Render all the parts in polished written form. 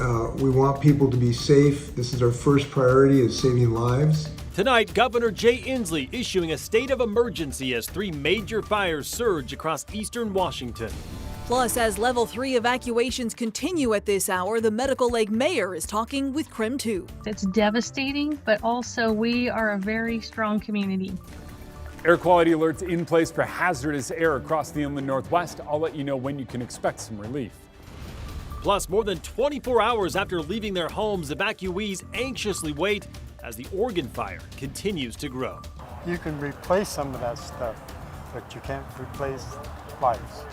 We want people to be safe. This is our first priority, is saving lives. Tonight, Governor Jay Inslee issuing a state of emergency as 3 major fires surge across eastern Washington. Plus, as Level 3 evacuations continue at this hour, the Medical.lake mayor is talking with KREM 2. It's devastating, but also we are a very strong community. Air quality alerts in place for hazardous air across the inland northwest. I'll let you know when you can expect some relief. Plus, more than 24 hours after leaving their homes, evacuees anxiously wait as the Oregon fire continues to grow. You can replace some of that stuff, but you can't replace lives.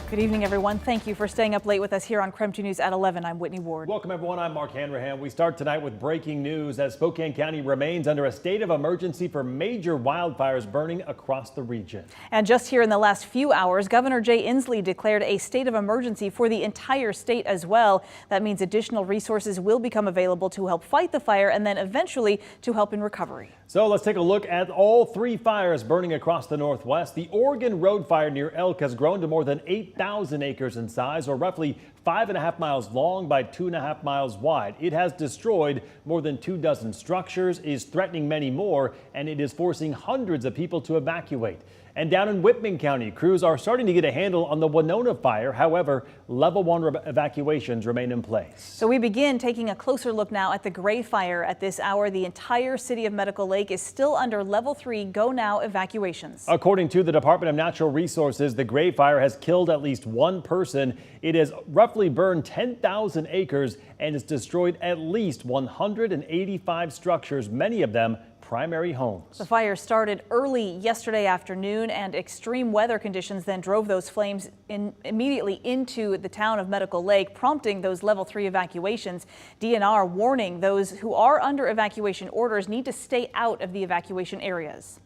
Good evening, everyone. Thank you for staying up late with us here on KREM 2 News at 11. I'm Whitney Ward. Welcome, everyone. I'm Mark Hanrahan. We start tonight with breaking news as Spokane County remains under a state of emergency for major wildfires burning across the region. And just here in the last few hours, Governor Jay Inslee declared a state of emergency for the entire state as well. That means additional resources will become available to help fight the fire and then eventually to help in recovery. So let's take a look at all 3 fires burning across the northwest. The Oregon Road fire near Elk has grown to more than 8,000 acres in size, or roughly 5.5 miles long by 2.5 miles wide. It has destroyed more than 24 structures, is threatening many more, and it is forcing hundreds of people to evacuate. And down in Whitman County, crews are starting to get a handle on the Winona fire. However, level 1 evacuations remain in place. So we begin taking a closer look now at the Gray Fire. At this hour, the entire city of Medical.lake is still under level 3 go now evacuations. According to the Department of Natural Resources, the Gray Fire has killed at least 1 person. It has roughly burned 10,000 acres and has destroyed at least 185 structures, many of them primary homes. The fire started early yesterday afternoon, and extreme weather conditions then drove those flames immediately into the town of Medical.lake, prompting those level 3 evacuations. DNR warning those who are under evacuation orders need to stay out of the evacuation areas.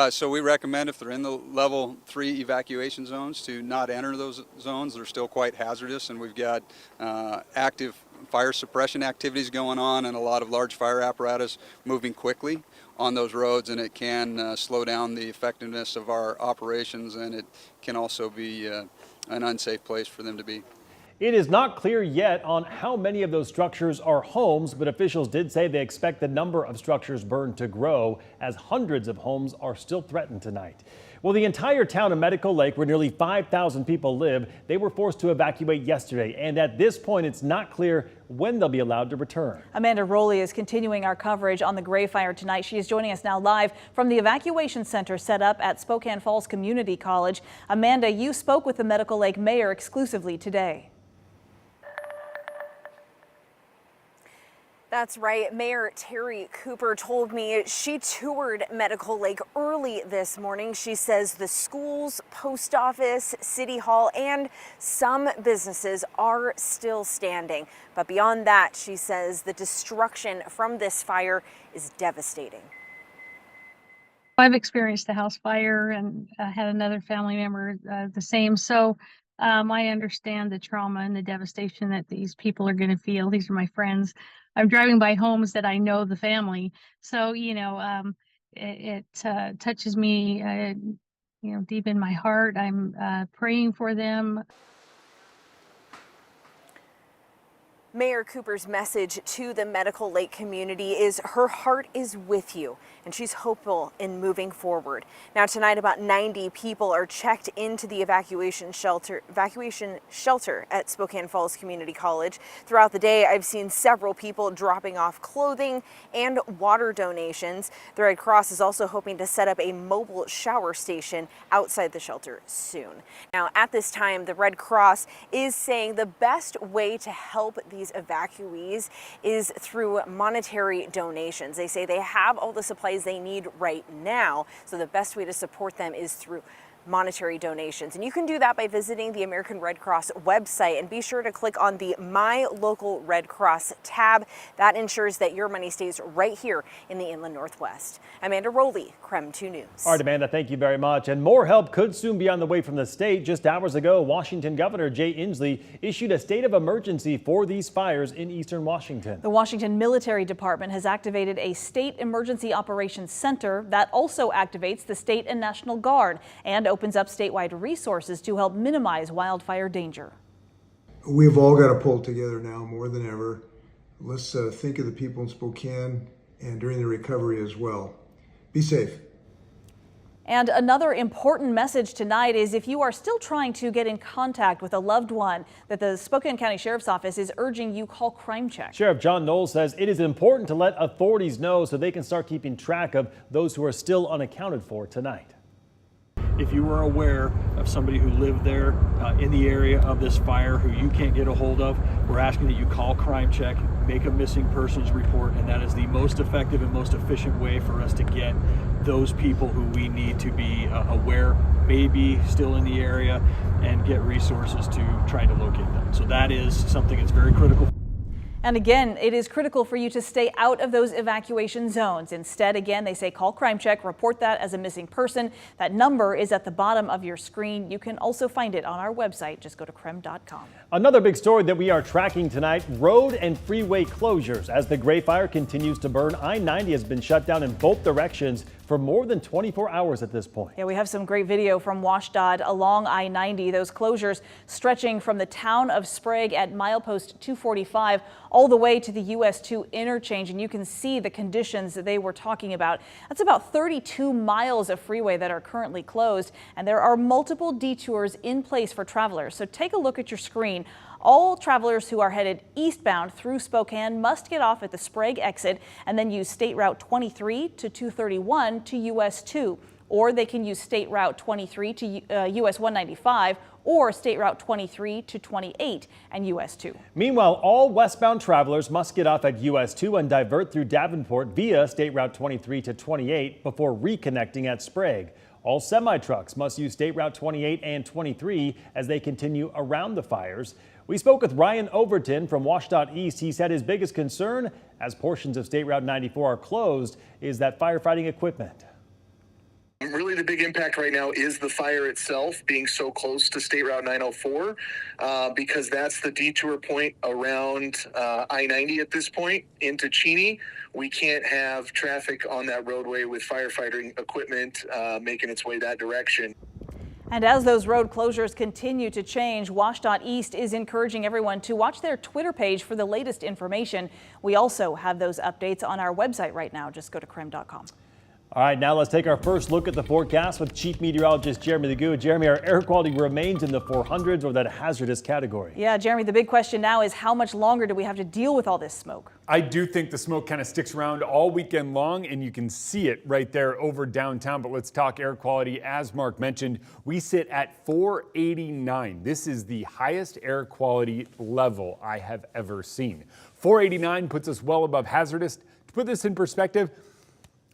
So we recommend if they're in the level 3 evacuation zones to not enter those zones. They're still quite hazardous, and we've got active fire suppression activities going on and a lot of large fire apparatus moving quickly on those roads, and it can slow down the effectiveness of our operations, and it can also be an unsafe place for them to be. It is not clear yet on how many of those structures are homes, but officials did say they expect the number of structures burned to grow as hundreds of homes are still threatened tonight. Well, the entire town of Medical.lake, where nearly 5,000 people live, they were forced to evacuate yesterday. And at this point, it's not clear when they'll be allowed to return. Amanda Rowley is continuing our coverage on the Gray Fire tonight. She is joining us now live from the evacuation center set up at Spokane Falls Community College. Amanda, you spoke with the Medical.lake mayor exclusively today. That's right. Mayor Terry Cooper told me she toured Medical.lake early this morning. She says the schools, post office, city hall, and some businesses are still standing. But beyond that, she says the destruction from this fire is devastating. I've experienced a house fire and had another family member the same. So I understand the trauma and the devastation that these people are going to feel. These are my friends. I'm driving by homes that I know the family. So, it touches me, deep in my heart. I'm praying for them. Mayor Cooper's message to the Medical.lake community is her heart is with you, and she's hopeful in moving forward. Now tonight, about 90 people are checked into the evacuation shelter at Spokane Falls Community College. Throughout the day, I've seen several people dropping off clothing and water donations. The Red Cross is also hoping to set up a mobile shower station outside the shelter soon. Now at this time, the Red Cross is saying the best way to help these evacuees is through monetary donations. They say they have all the supplies they need right now, so the best way to support them is through monetary donations. And you can do that by visiting the American Red Cross website, and be sure to click on the My Local Red Cross tab. That ensures that your money stays right here in the Inland Northwest. Amanda Rowley, KREM 2 News. All right, Amanda, thank you very much. And more help could soon be on the way from the state. Just hours ago, Washington Governor Jay Inslee issued a state of emergency for these fires in eastern Washington. The Washington Military Department has activated a state emergency operations center that also activates the state and National Guard. And opens up statewide resources to help minimize wildfire danger. We've all got to pull together now more than ever. Let's think of the people in Spokane and during the recovery as well. Be safe. And another important message tonight is if you are still trying to get in contact with a loved one, that the Spokane County Sheriff's Office is urging you call Crime Check. Sheriff John Knowles says it is important to let authorities know so they can start keeping track of those who are still unaccounted for tonight. If you are aware of somebody who lived there in the area of this fire who you can't get a hold of, we're asking that you call Crime Check, make a missing persons report, and that is the most effective and most efficient way for us to get those people who we need to be aware may be still in the area and get resources to try to locate them. So that is something that's very critical. And again, it is critical for you to stay out of those evacuation zones. Instead, again, they say call Crime Check, report that as a missing person. That number is at the bottom of your screen. You can also find it on our website. Just go to KREM.com. Another big story that we are tracking tonight, road and freeway closures. As the Gray Fire continues to burn, I-90 has been shut down in both directions for more than 24 hours at this point. Yeah, we have some great video from WashDOT along I-90. Those closures stretching from the town of Sprague at milepost 245 all the way to the US 2 interchange. And you can see the conditions that they were talking about. That's about 32 miles of freeway that are currently closed. And there are multiple detours in place for travelers. So take a look at your screen. All travelers who are headed eastbound through Spokane must get off at the Sprague exit and then use State Route 23 to 231 to US 2. Or they can use State Route 23 to US 195 or State Route 23 to 28 and US 2. Meanwhile, all westbound travelers must get off at US 2 and divert through Davenport via State Route 23 to 28 before reconnecting at Sprague. All semi-trucks must use State Route 28 and 23 as they continue around the fires. We spoke with Ryan Overton from WashDOT East. He said his biggest concern, as portions of State Route 94 are closed, is that firefighting equipment. Really, the big impact right now is the fire itself being so close to State Route 904 because that's the detour point around I-90 at this point into Cheney. We can't have traffic on that roadway with firefighting equipment making its way that direction. And as those road closures continue to change, WashDOT East is encouraging everyone to watch their Twitter page for the latest information. We also have those updates on our website right now. Just go to KREM.com. All right, now let's take our first look at the forecast with Chief Meteorologist Jeremy LeGoux. Jeremy, our air quality remains in the 400s or that hazardous category. Yeah, Jeremy, the big question now is how much longer do we have to deal with all this smoke? I do think the smoke kind of sticks around all weekend long, and you can see it right there over downtown. But let's talk air quality. As Mark mentioned, we sit at 489. This is the highest air quality level I have ever seen. 489 puts us well above hazardous. To put this in perspective,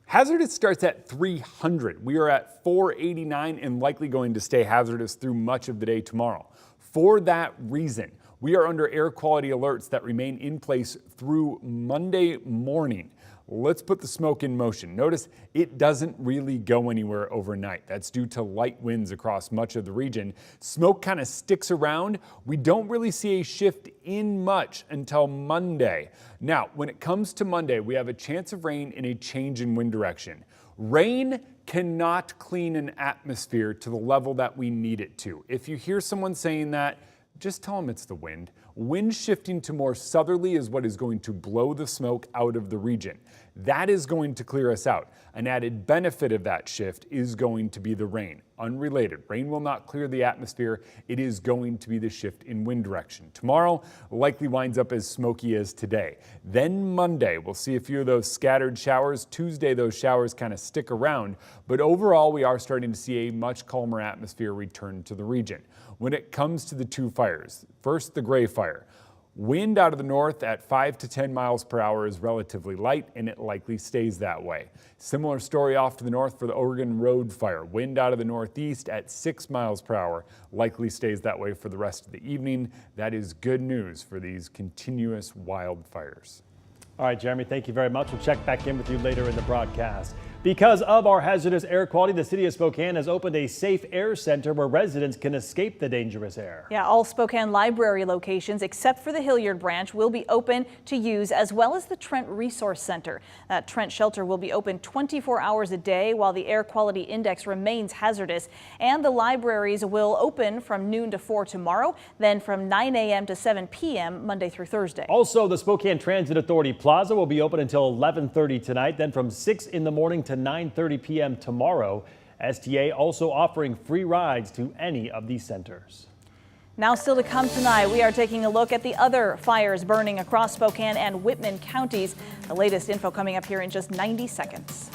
hazardous starts at 300. We are at 489 and likely going to stay hazardous through much of the day tomorrow. For that reason, we are under air quality alerts that remain in place through Monday morning. Let's put the smoke in motion. Notice it doesn't really go anywhere overnight. That's due to light winds across much of the region. Smoke kind of sticks around. We don't really see a shift in much until Monday. Now, when it comes to Monday, we have a chance of rain and a change in wind direction. Rain cannot clean an atmosphere to the level that we need it to. If you hear someone saying that, just tell them it's the wind. Wind shifting to more southerly is what is going to blow the smoke out of the region. That is going to clear us out. An added benefit of that shift is going to be the rain. Unrelated, rain will not clear the atmosphere. It is going to be the shift in wind direction. Tomorrow likely winds up as smoky as today. Then Monday, we'll see a few of those scattered showers. Tuesday, those showers kind of stick around. But overall, we are starting to see a much calmer atmosphere return to the region. When it comes to the two fires, first the Gray Fire. Wind out of the north at 5 to 10 miles per hour is relatively light, and it likely stays that way. Similar story off to the north for the Oregon Road Fire. Wind out of the northeast at 6 miles per hour likely stays that way for the rest of the evening. That is good news for these continuous wildfires. All right, Jeremy, thank you very much. We'll check back in with you later in the broadcast. Because of our hazardous air quality, the city of Spokane has opened a safe air center where residents can escape the dangerous air. Yeah, all Spokane library locations except for the Hilliard branch will be open to use, as well as the Trent Resource Center. That Trent shelter will be open 24 hours a day while the air quality index remains hazardous. And the libraries will open from noon to 4 tomorrow, then from 9 a.m. to 7 p.m. Monday through Thursday. Also, the Spokane Transit Authority Plaza will be open until 11:30 tonight, then from 6 in the morning to 9:30 p.m. tomorrow. STA also offering free rides to any of these centers. Now, still to come tonight, we are taking a look at the other fires burning across Spokane and Whitman counties. The latest info coming up here in just 90 seconds.